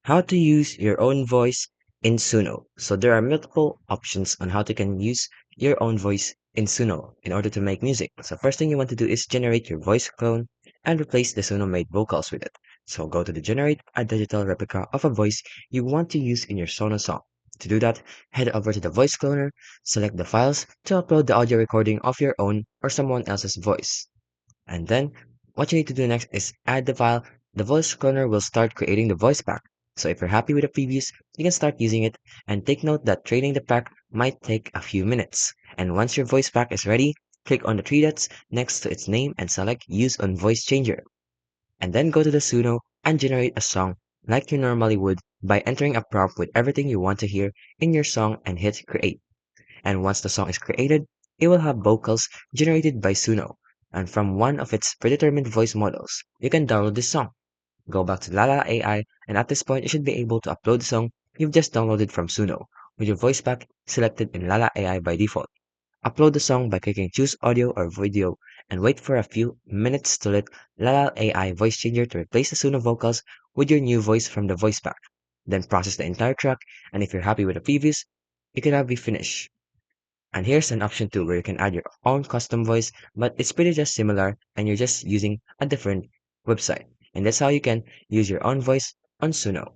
How to use your own voice in Suno. So there are multiple options on how to can use your own voice in Suno in order to make music. So first thing you want to do is generate your voice clone and replace the Suno made vocals with it. So go to the generate a digital replica of a voice you want to use in your Sono song. To do that, head over to the voice cloner, select the files to upload the audio recording of your own or someone else's voice. And then what you need to do next is add the file. The voice cloner will start creating the voice pack. So if you're happy with the previews, you can start using it, and take note that training the pack might take a few minutes. And once your voice pack is ready, click on the three dots next to its name and select Use on Voice Changer. And then go to the Suno and generate a song like you normally would by entering a prompt with everything you want to hear in your song and hit create. And once the song is created, it will have vocals generated by Suno, and from one of its predetermined voice models. You can download this song. Go back to Lala AI, and at this point, you should be able to upload the song you've just downloaded from Suno, with your voice pack selected in Lala AI by default. Upload the song by clicking Choose Audio or Video, and wait for a few minutes to let Lala AI voice changer to replace the Suno vocals with your new voice from the voice pack. Then process the entire track, and if you're happy with the previews, you can have it finished. And here's an option too where you can add your own custom voice, but it's pretty just similar and you're just using a different website. And that's how you can use your own voice on Suno.